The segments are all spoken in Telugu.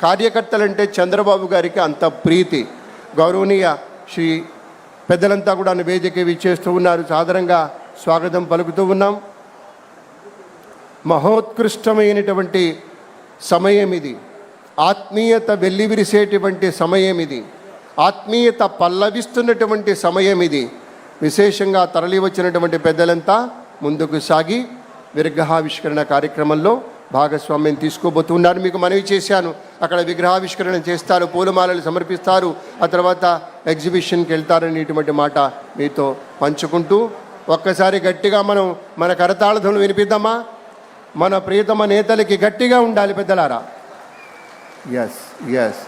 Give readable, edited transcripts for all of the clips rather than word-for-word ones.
కార్యకర్తలంటే చంద్రబాబు గారికి అంత ప్రీతి. గౌరవనీయ శ్రీ పెద్దలంతా కూడా వేదిక విచ్చేస్తూ ఉన్నారు. సాదరంగా స్వాగతం పలుకుతూ ఉన్నాం. మహోత్కృష్టమైనటువంటి సమయం ఇది. ఆత్మీయత వెల్లివిరిసేటువంటి సమయం ఇది. ఆత్మీయత పల్లవిస్తున్నటువంటి సమయం ఇది. విశేషంగా తరలి వచ్చినటువంటి పెద్దలంతా ముందుకు సాగి విగ్రహావిష్కరణ కార్యక్రమంలో భాగస్వామ్యం తీసుకోబోతున్నారు. మీకు మనవి చేశాను, అక్కడ విగ్రహావిష్కరణ చేస్తారు, పూలమాలలు సమర్పిస్తారు, ఆ తర్వాత ఎగ్జిబిషన్కి వెళ్తారనేటువంటి మాట మీతో పంచుకుంటూ ఒక్కసారి గట్టిగా మనం మన కరతాళ వినిపిద్దామా? మన ప్రియతమ నేతలకి గట్టిగా ఉండాలి పెద్దలారా. Yes yes,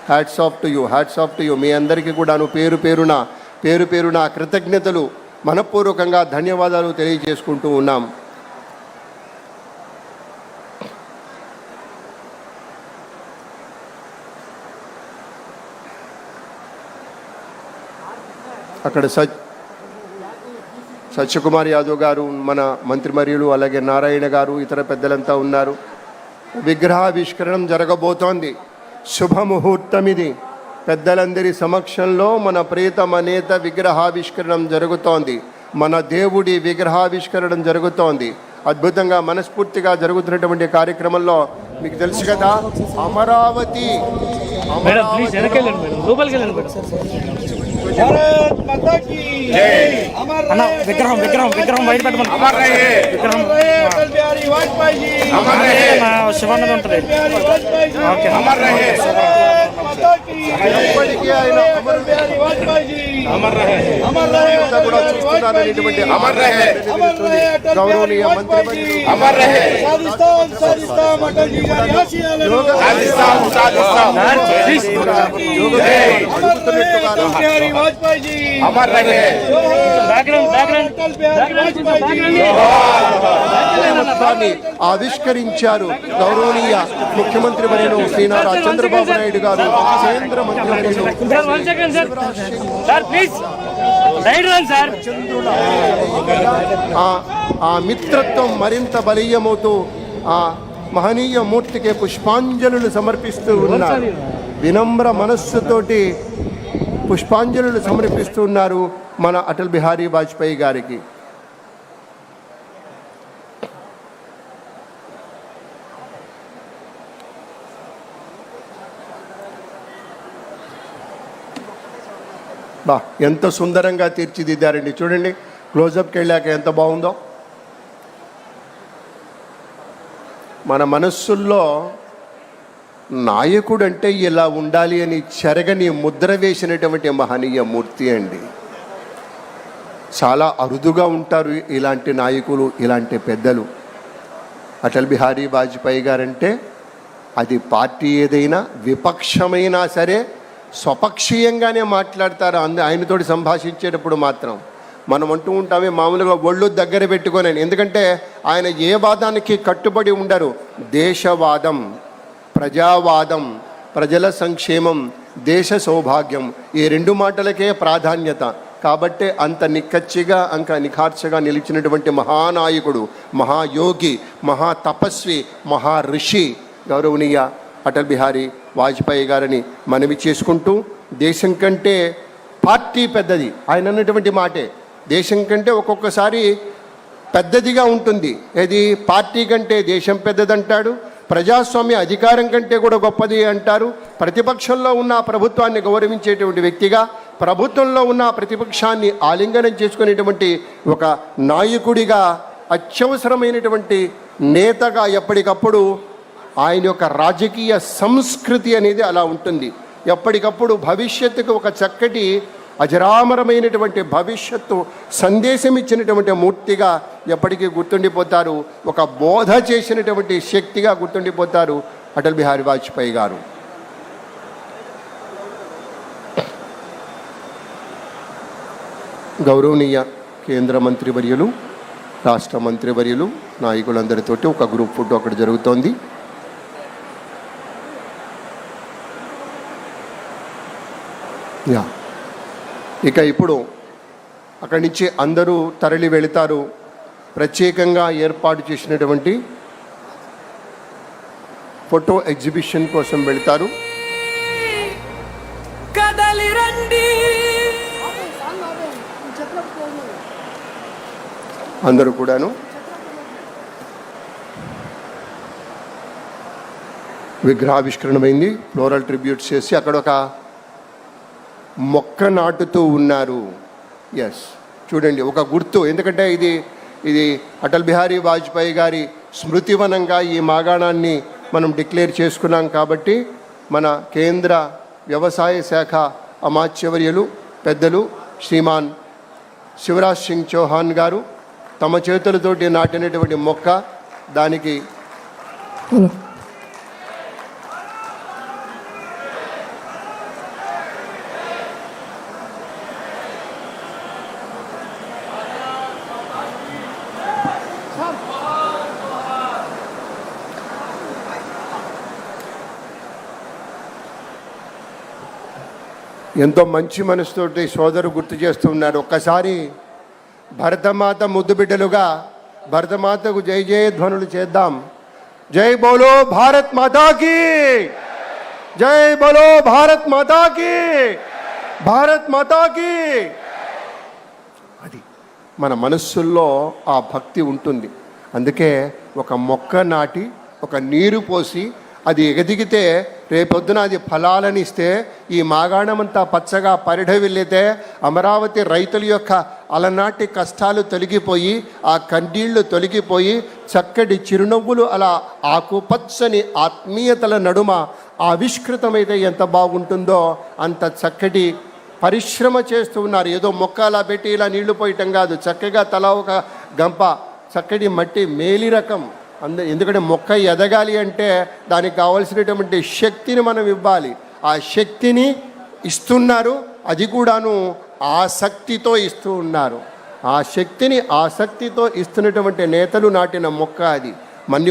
hats off to you, hats off to you. మీ అందరికీ కూడాను పేరు పేరున కృతజ్ఞతలు, మనపూర్వకంగా ధన్యవాదాలు తెలియజేసుకుంటూ ఉన్నాం. అక్కడ సత్యకుమార్ యాదవ్ గారు, మన మంత్రివర్యులు, అలాగే నారాయణ గారు, ఇతర పెద్దలంతా ఉన్నారు. విగ్రహావిష్కరణం జరగబోతోంది. శుభముహూర్తం ఇది. పెద్దలందరి సమక్షంలో మన ప్రియతమ నేత విగ్రహావిష్కరణం జరుగుతోంది. మన దేవుడి విగ్రహావిష్కరణం జరుగుతోంది. అద్భుతంగా మనస్ఫూర్తిగా జరుగుతున్నటువంటి కార్యక్రమంలో మీకు తెలుసు కదా, అమరావతి విగ్రహం బయట పెట్టమని శివానంద ఉంటుంది. ఎప్పటికీ ఆయన గౌరవనీయ మంత్రి ఆవిష్కరించారు. గౌరవనీయ ముఖ్యమంత్రి వర్యులు శ్రీ నారా చంద్రబాబు నాయుడు గారు, కేంద్ర మంత్రి ఆ మిత్రత్వం మరింత బలీయమవుతూ ఆ మహనీయ మూర్తికి పుష్పాంజలులు సమర్పిస్తూ ఉన్నారు. వినమ్ర మనస్సుతోటి పుష్పాంజలులు సమర్పిస్తూ ఉన్నారు మన అటల్ బిహారీ వాజ్పేయి గారికి. బా, ఎంత సుందరంగా తీర్చిదిద్దారండి. చూడండి, క్లోజప్కి వెళ్ళాక ఎంత బాగుందో. మన మనస్సుల్లో నాయకుడు అంటే ఇలా ఉండాలి అని చెరగని ముద్ర వేసినటువంటి మహనీయ మూర్తి అండి. చాలా అరుదుగా ఉంటారు ఇలాంటి నాయకులు, ఇలాంటి పెద్దలు. అటల్ బిహారీ వాజ్పేయి గారంటే అది పార్టీ ఏదైనా, విపక్షమైనా సరే స్వపక్షీయంగానే మాట్లాడతారు. ఆయనతోటి సంభాషించేటప్పుడు మాత్రం మనం అంటూ ఉంటామే మామూలుగా ఒళ్ళు దగ్గర పెట్టుకొని. ఎందుకంటే ఆయన ఏ వాదానికి కట్టుబడి ఉండరు. దేశవాదం, ప్రజావాదం, ప్రజల సంక్షేమం, దేశ సౌభాగ్యం, ఈ రెండు మాటలకే ప్రాధాన్యత. కాబట్టే అంత నిక్కచ్చిగా, అంక నిఖార్చగా నిలిచినటువంటి మహానాయకుడు, మహాయోగి, మహాతపస్వి, మహారిషి గౌరవనీయ అటల్ బిహారీ వాజ్పేయి గారిని మనవి చేసుకుంటూ, దేశం కంటే పార్టీ పెద్దది. ఆయన అన్నటువంటి మాటే, దేశం కంటే ఒక్కొక్కసారి పెద్దదిగా ఉంటుంది. ఏది, పార్టీ కంటే దేశం పెద్దదంటాడు. ప్రజాస్వామ్య అధికారం కంటే కూడా గొప్పది అంటారు. ప్రతిపక్షంలో ఉన్న ప్రభుత్వాన్ని గౌరవించేటువంటి వ్యక్తిగా, ప్రభుత్వంలో ఉన్న ప్రతిపక్షాన్ని ఆలింగనం చేసుకునేటువంటి ఒక నాయకుడిగా, అత్యవసరమైనటువంటి నేతగా ఎప్పటికప్పుడు ఆయన యొక్క రాజకీయ సంస్కృతి అనేది అలా ఉంటుంది. ఎప్పటికప్పుడు భవిష్యత్తుకు ఒక చక్కటి అజరామరమైనటువంటి భవిష్యత్తు సందేశం ఇచ్చినటువంటి మూర్తిగా ఎప్పటికీ గుర్తుండిపోతారు. ఒక బోధ చేసినటువంటి శక్తిగా గుర్తుండిపోతారు అటల్ బిహారీ వాజ్పేయి గారు. గౌరవనీయ కేంద్ర మంత్రివర్యులు, రాష్ట్ర మంత్రివర్యులు, నాయకులందరితోటి ఒక గ్రూప్ ఫోటో అక్కడ జరుగుతోంది. ఇక ఇప్పుడు అక్కడి నుంచి అందరూ తరలి వెళతారు. ప్రత్యేకంగా ఏర్పాటు చేసినటువంటి ఫోటో ఎగ్జిబిషన్ కోసం వెళ్తారు. కదలి రండి. అందరూ కూడాను విగ్రహావిష్కరణమైంది. ఫ్లోరల్ ట్రిబ్యూట్స్ చేసి అక్కడ ఒక మొక్క నాటుతూ ఉన్నారు. ఎస్, చూడండి, ఒక గుర్తు. ఎందుకంటే ఇది అటల్ బిహారీ వాజ్పేయి గారి స్మృతివనంగా ఈ మాగాణాన్ని మనం డిక్లేర్ చేసుకున్నాం. కాబట్టి మన కేంద్ర వ్యవసాయ శాఖ అమాత్యవర్యులు పెద్దలు శ్రీమాన్ శివరాజ్ సింగ్ చౌహాన్ గారు తమ చేతులతోటి నాటినటువంటి మొక్క, దానికి ఎంతో మంచి మనసుతోటి సోదరు గుర్తు చేస్తూ ఉన్నారు. ఒక్కసారి భరతమాత ముద్దు బిడ్డలుగా భరతమాతకు జై జయ ధ్వనులు చేద్దాం. జై బోలో భారత్ మాతాకి, జై బోలో భారత్ మాతాకి, భారత్ మాతాకి. అది మన మనస్సుల్లో ఆ భక్తి ఉంటుంది. అందుకే ఒక మొక్క నాటి ఒక నీరు పోసి అది ఎగదిగితే రేపొద్దున అది ఫలాలను ఇస్తే ఈ మాగాణమంతా పచ్చగా పరిఢవిల్లితే అమరావతి రైతుల యొక్క అలనాటి కష్టాలు తొలగిపోయి ఆ కన్నీళ్లు తొలగిపోయి చక్కటి చిరునవ్వులు అలా ఆకుపచ్చని ఆత్మీయతల నడుమ ఆవిష్కృతమైతే ఎంత బాగుంటుందో అంత చక్కటి పరిశ్రమ చేస్తూ ఉన్నారు. ఏదో మొక్క అలా పెట్టి ఇలా నీళ్లు పోయటం కాదు, చక్కగా తలా ఒక గంప చక్కటి మట్టి మేలి రకం. ఎందుకంటే మొక్క ఎదగాలి అంటే దానికి కావలసినటువంటి శక్తిని మనం ఇవ్వాలి. ఆ శక్తిని ఇస్తున్నారు, అది కూడాను ఆసక్తితో ఇస్తూ ఉన్నారు. ఆ శక్తిని ఆసక్తితో ఇస్తున్నటువంటి నేతలు నాటిన మొక్క అది.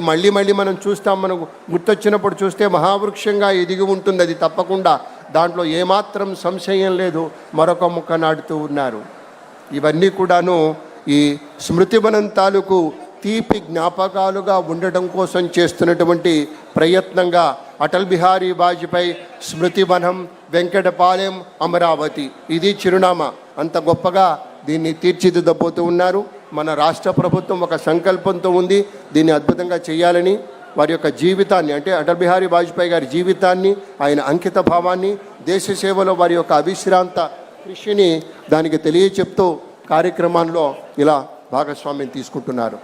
మళ్ళీ మనం చూస్తాం, మనకు గుర్తొచ్చినప్పుడు చూస్తే మహావృక్షంగా ఎదిగి ఉంటుంది అది తప్పకుండా. దాంట్లో ఏమాత్రం సంశయం లేదు. మరొక మొక్క నాటుతూ ఉన్నారు. ఇవన్నీ కూడాను ఈ స్మృతివనం తాలూకు తీపి జ్ఞాపకాలుగా ఉండటం కోసం చేస్తున్నటువంటి ప్రయత్నంగా అటల్ బిహారీ వాజ్పేయి స్మృతివనం వెంకటపాలెం అమరావతి, ఇది చిరునామా. అంత గొప్పగా దీన్ని తీర్చిదిద్దబోతూ ఉన్నారు. మన రాష్ట్ర ప్రభుత్వం ఒక సంకల్పంతో ఉంది, దీన్ని అద్భుతంగా చేయాలని. వారి యొక్క జీవితాన్ని, అంటే అటల్ బిహారీ వాజ్పేయి గారి జీవితాన్ని, ఆయన అంకిత భావాన్ని, దేశ సేవలో వారి యొక్క అవిశ్రాంత కృషిని దానికి తెలియచెప్తూ కార్యక్రమాల్లో ఇలా భాగస్వామ్యం తీసుకుంటున్నారు.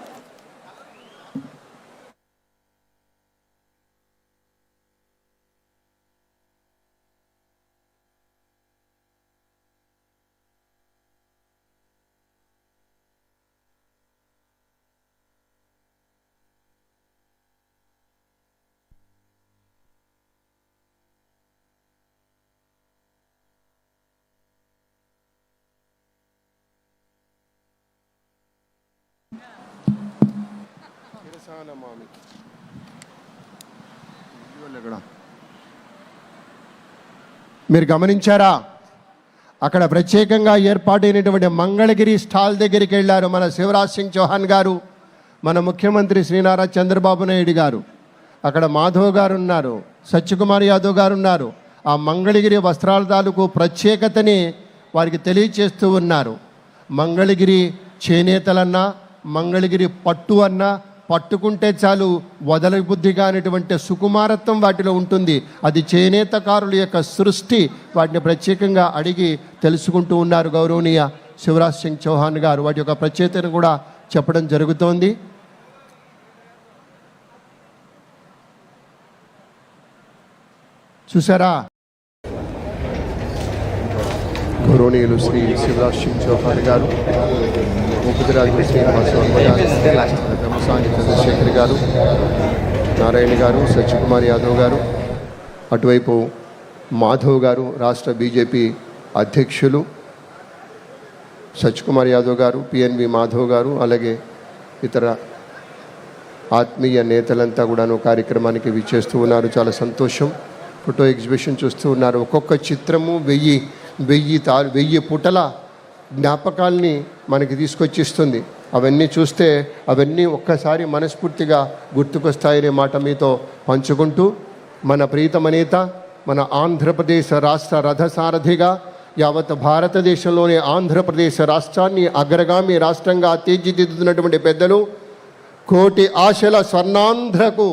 మీరు గమనించారా, అక్కడ ప్రత్యేకంగా ఏర్పాటైనటువంటి మంగళగిరి స్టాల్ దగ్గరికి వెళ్ళారు మన శివరాజ్ సింగ్ చౌహాన్ గారు, మన ముఖ్యమంత్రి శ్రీ నారా చంద్రబాబు నాయుడు గారు. అక్కడ మాధవ్ గారు ఉన్నారు, సత్యకుమార్ యాదవ్ గారు ఉన్నారు. ఆ మంగళగిరి వస్త్రాల తాలూకు ప్రత్యేకతని వారికి తెలియచేస్తూ ఉన్నారు. మంగళగిరి చేనేతలన్నా, మంగళగిరి పట్టు అన్నా, పట్టుకుంటే చాలు వదల బుద్ధిగా అనేటువంటి సుకుమారత్వం వాటిలో ఉంటుంది. అది చేనేతకారుల యొక్క సృష్టి. వాటిని ప్రత్యేకంగా అడిగి తెలుసుకుంటూ ఉన్నారు గౌరవనీయ శివరాజ్ సింగ్ చౌహాన్ గారు. వాటి యొక్క ప్రత్యేకతను కూడా చెప్పడం జరుగుతోంది. చూసారా, గౌరవనీయులు శ్రీ శివరాజ్ సింగ్ చౌహాన్ గారు, ముఖ్యరాజు శ్రీనివాస వర్మ గారు, బ్రహ్మసాని చంద్రశేఖర్ గారు, నారాయణ గారు, సత్యకుమార్ యాదవ్ గారు, అటువైపు మాధవ్ గారు, రాష్ట్ర బీజేపీ అధ్యక్షులు సత్యకుమార్ యాదవ్ గారు, పిఎన్వి మాధవ్ గారు, అలాగే ఇతర ఆత్మీయ నేతలంతా కూడాను కార్యక్రమానికి విచ్చేస్తూ ఉన్నారు. చాలా సంతోషం. ఫోటో ఎగ్జిబిషన్ చూస్తూ ఉన్నారు. ఒక్కొక్క చిత్రము 1000 పుటల జ్ఞాపకాల్ని మనకి తీసుకొచ్చిస్తుంది. అవన్నీ చూస్తే అవన్నీ ఒక్కసారి మనస్ఫూర్తిగా గుర్తుకొస్తాయనే మాట మీతో పంచుకుంటూ, మన ప్రీతమ నేత, మన ఆంధ్రప్రదేశ్ రాష్ట్ర రథసారథిగా యావత్ భారతదేశంలోని ఆంధ్రప్రదేశ్ రాష్ట్రాన్ని అగ్రగామి రాష్ట్రంగా తీర్చిదిద్దుతున్నటువంటి పెద్దలు, కోటి ఆశల స్వర్ణాంధ్రకు,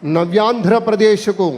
నవ్యాంధ్రప్రదేశ్కు